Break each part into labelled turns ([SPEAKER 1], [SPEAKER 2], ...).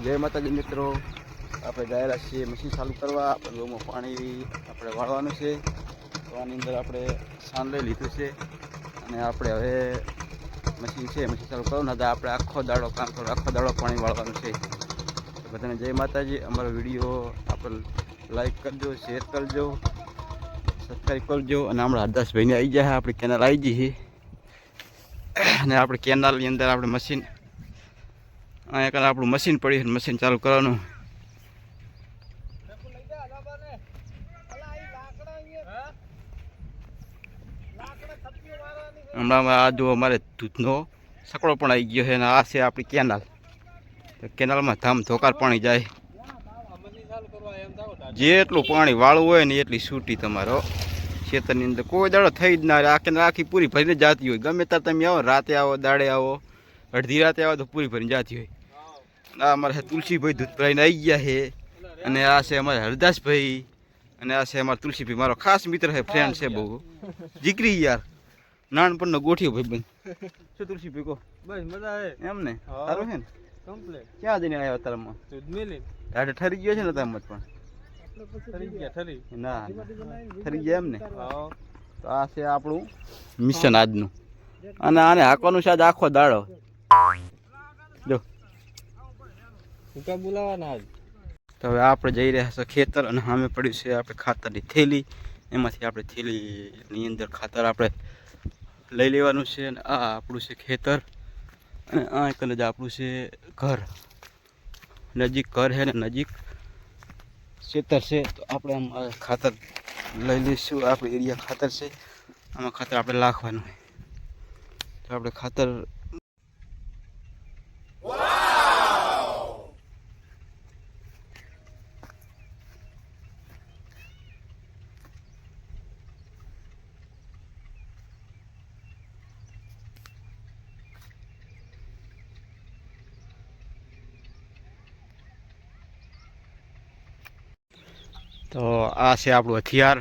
[SPEAKER 1] જય માતાજી મિત્રો, આપણે ગયેલા છીએ મશીન ચાલુ કરવા. આપણે ગૌમાં પાણી આપણે વાળવાનું છે, તો આની અંદર આપણે સાન લઈ લીધું છે અને આપણે હવે મશીન ચાલુ કરવાનું હતા. આપણે આખો દાડો કામ કરો, આખો દાડો પાણી વાળવાનું છે. બધાને જય માતાજી. અમારો વિડીયો આપણે લાઈક કરજો, શેર કરજો, સબસ્ક્રાઈબ કરજો. અને હમણાં હરદાસભાઈને આવી જાય, આપણી કેનાલ આવી જઈએ અને આપણે કેનાલની અંદર આપણે મશીન અહીંયા કાલે આપણું મશીન પડ્યું છે, મશીન ચાલુ કરવાનું. હમણાં આ જો અમારે દૂધનો સકડો પણ આવી ગયો છે અને આ છે આપણી કેનાલ. તો કેનાલમાં ધામ ધોકાર પાણી જાય. જેટલું પાણી વાળવું હોય ને એટલી છૂટી તમારો ખેતરની અંદર કોઈ દાડો થઈ જ ના. આ કેનાલ આખી પૂરી ભરીને જતી હોય. ગમે ત્યારે તમે આવો, રાતે આવો, દાડે આવો, અડધી રાતે આવો તો પૂરી ભરીને જતી હોય. આ અમારા તુલસીભાઈ દૂધ ભરાઈને આવી ગયા છે અને આ છે અમારા હરદાસભાઈ અને આ છે અમારા તુલસીભાઈ, મારો ખાસ મિત્ર છે, ફ્રેન્ડ છે, બહુ જીગરી યાર, નાનપણનો ગોઠિયો ભાઈ બંધ. શું તુલસીભાઈ કહો?
[SPEAKER 2] બસ મજા આવે
[SPEAKER 1] એમ ને? સારું છે ને?
[SPEAKER 2] કમ્પ્લીટ.
[SPEAKER 1] ક્યાં જઈને આવ્યા તારામાં?
[SPEAKER 2] દૂધ મિલી
[SPEAKER 1] દાડે ઠરી ગયો છે ને તારામાં પણ? ના ઠરી ગયા એમ ને? તો આ છે આપણું મિશન આજનું અને આને હાંકવાનું છે આજ આખો દાડો. જો
[SPEAKER 2] બોલાવાના
[SPEAKER 1] તો હવે આપણે જઈ રહ્યા છીએ ખેતર અને સામે પડ્યું છે આપણે ખાતરની થેલી. એમાંથી આપણે થેલીની અંદર ખાતર આપણે લઈ લેવાનું છે. અને આ આપણું છે ખેતર અને આ કને જ આપણું છે ઘર. નજીક ઘર છે ને નજીક ખેતર છે. તો આપણે આમ ખાતર લઈ લઈશું. આપણે એરિયા ખાતર છે, આમાં ખાતર આપણે નાખવાનું હોય. તો આપણે ખાતર તો આ છે આપણું હથિયાર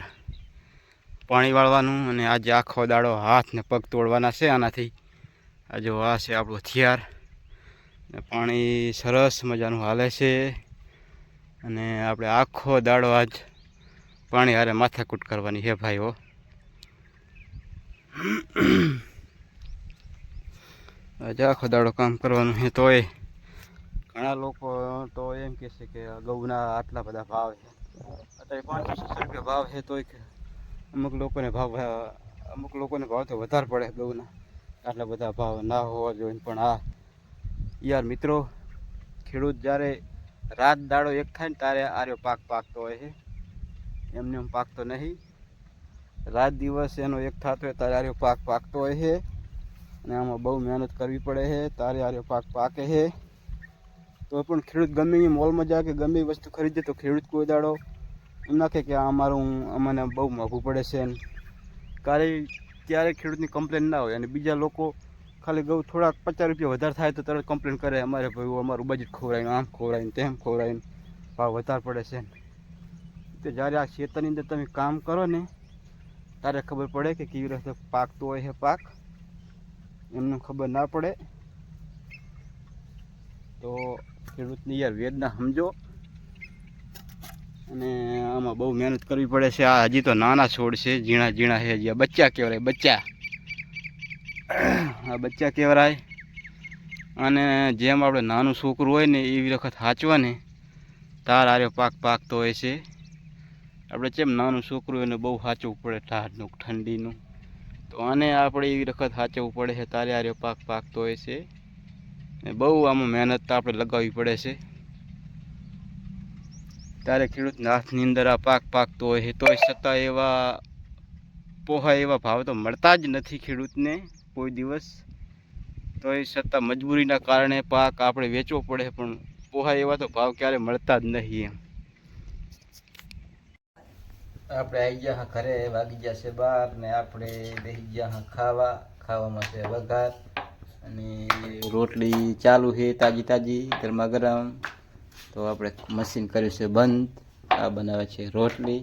[SPEAKER 1] પાણી વાળવાનું. અને આજે આખો દાડો હાથ ને પગ તોડવાના છે આનાથી. આ જો આ છે આપણું હથિયાર ને પાણી સરસ મજાનું હાલે છે. અને આપણે આખો દાડો આજ પાણી હારે માથાકૂટ કરવાની છે ભાઈઓ. આજે આખો દાડો કામ કરવાનું છે. તોય ઘણા લોકો તો એમ કહે છે કે ઘઉંના આટલા બધા ભાવ છે, અત્યારે 500-600 રૂપિયા ભાવ છે. તોય અમુક લોકોને ભાવ તો વધારે પડે ઘઉંના. આટલા બધા ભાવ ના હોવા જોઈએ. પણ આ યાર મિત્રો, ખેડૂત જ્યારે રાત દાડો એક થાય ને ત્યારે આર્યો પાક પાકતો હોય છે. એમને એમ પાકતો નહીં. રાત દિવસ એનો એક થતો હોય ત્યારે આર્યો પાક પાકતો હોય છે. અને આમાં બહુ મહેનત કરવી પડે છે ત્યારે આર્યો પાક પાકે છે. તો પણ ખેડૂત ગમે એ મોલમાં જાય કે ગમે એ વસ્તુ ખરીદે તો ખેડૂત કોઈ દાડો એમ નાખે કે અમને બહુ મોંઘું પડે છે. ત્યારે ખેડૂતની કમ્પ્લેન ના હોય. અને બીજા લોકો ખાલી ઘઉં થોડાક 50 રૂપિયા વધારે થાય તો તરત કમ્પ્લેન કરે, અમારે ભાઈ અમારું બજેટ ખોવરાયું, આમ ખોવરાયું, તેમ ખોવરાયું, ભાવ વધારે પડે છે. તો જ્યારે આ ખેતરની અંદર તમે કામ કરો ને ત્યારે ખબર પડે કે કેવી રીતે પાકતો હોય છે પાક. એમને ખબર ના પડે. તો ખેડૂતની યાર વેદના સમજો. અને આમાં બહુ મહેનત કરવી પડે છે. આ હજી તો નાના છોડ છે, ઝીણા ઝીણા છે. હજી આ બચ્ચા કહેવાય, બચ્ચા. આ બચ્ચા કહેવાય. અને જેમ આપણે નાનું છોકરું હોય ને એવી વખત સાચવા ને તાર આર્યો પાક પાકતો હોય છે. આપણે જેમ નાનું છોકરું હોય એને બહુ સાચવવું પડે, ઠારનું ઠંડીનું. તો આને આપણે એવી વખત સાચવવું પડે છે તારે આર્યો પાક પાકતો હોય છે. બહુ આમાં મહેનત આપણે લગાવવી પડે છે. ત્યારે ખેડૂતના હાથની અંદર આ પાક પાકતો હોય છે. તોય છતાં એવા પોહાય એવા ભાવ તો મળતા જ નથી ખેડૂતને કોઈ દિવસ. તોય છતાં મજબૂરીના કારણે પાક આપણે વેચવો પડે. પણ પોહાય એવા તો ભાવ ક્યારે મળતા જ નહીં એમ. આપણે આવી ગયા ઘરે, વાગી ગયા છે 12 ને આપણે બેસી ગયા ખાવામાં છે વઘાર અને રોટલી ચાલુ છે તાજી તાજી ગરમા ગરમ. તો આપણે મશીન કર્યું છે બંધ. આ બનાવે છે રોટલી.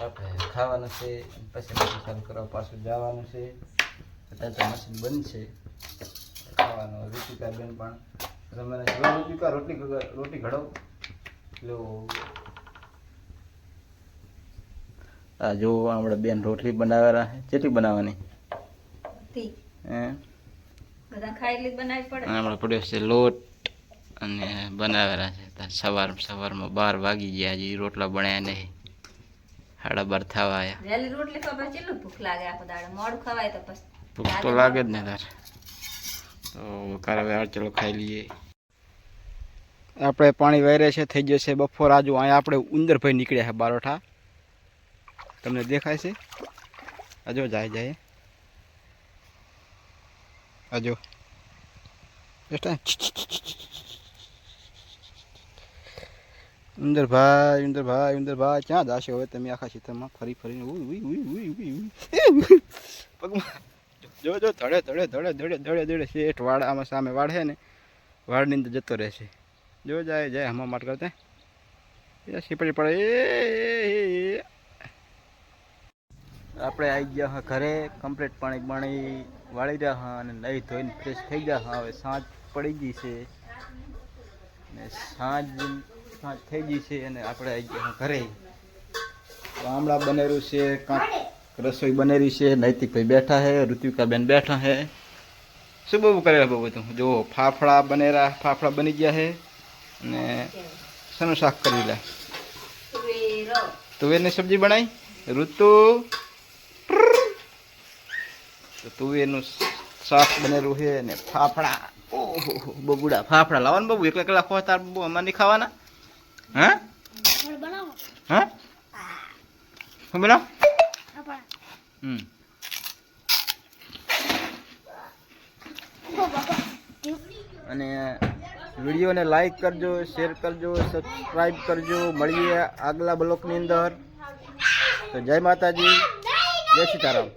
[SPEAKER 1] આપણે ખાવાનું છે, પછી મશીન ચાલુ કરવા પાછું જવાનું છે. અત્યારે તો મશીન બંધ છે. ખાવાનું ઋતિકાબેન પણ રોટલી ઘડો લો આ જો આપણે બેન રોટલી બનાવેલા છે કેટલી બનાવવાની
[SPEAKER 2] બધા ખાઈ લી બનાવી પડે
[SPEAKER 1] આપણે પડ્યો છે લોટ અને બનાવેલા છે સવારમાં 12 વાગી ગયા હજી રોટલા બન્યા નહીં 12:30 થવા આવ્યા
[SPEAKER 2] વેલી રોટલી તો પછી કેટલું ભૂખ લાગે આખો દાડો મોડું ખવાય તો પછી
[SPEAKER 1] ભૂખ તો લાગે જ ને તાર તો હવે ચલો ખાઈ લઈએ આપણે પાણી વાયરે છે થઈ જશે બપોર આજુ અહીંયા આપણે ઉંદરભાઈ નીકળ્યા છે બારોઠા તમને દેખાય છે આજો જાય આજો ઉંદરભાઈ ક્યાં જાશો હવે તમે આખા ક્ષેત્રમાં ફરીને પગમાં જો ધડે શેઠ વાડ આમાં સામે વાડ છે ને વાડની અંદર જતો રહેશે જો જાય હમણાં માટ કરતા સીપડી પડે આપણે આવી ગયા હા ઘરે કમ્પ્લીટ પાણી વાળી રહ્યા હા અને નહીં ધોઈને ફ્રેશ થઈ ગયા હા હવે સાંજ પડી ગઈ છે ને સાંજ થઈ ગઈ છે અને આપણે આવી ગયા હા ઘરે આમળા બનેલું છે કાંક રસોઈ બનેલી છે નૈતિકભાઈ બેઠા છે ઋત્વિકાબેન બેઠા છે શું બહુ કરેલા બહુ બધું જો ફાફડા બની ગયા છે અને શેનું શાક કરી લે તુવેરની સબ્જી બનાવી ઋતુ તો તુવેરનું શાક બનેલું છે ને ફાફડા ઓહો બબુડા ફાફડા લાવવાનું બબુ એકલા ખોવા તાર બબુ અમારે નહીં ખાવાના હા શું બનાવ અને વિડીયોને લાઈક કરજો શેર કરજો સબસ્ક્રાઈબ કરજો મળીએ આગલા બ્લોકની અંદર તો જય માતાજી જય સીતારામ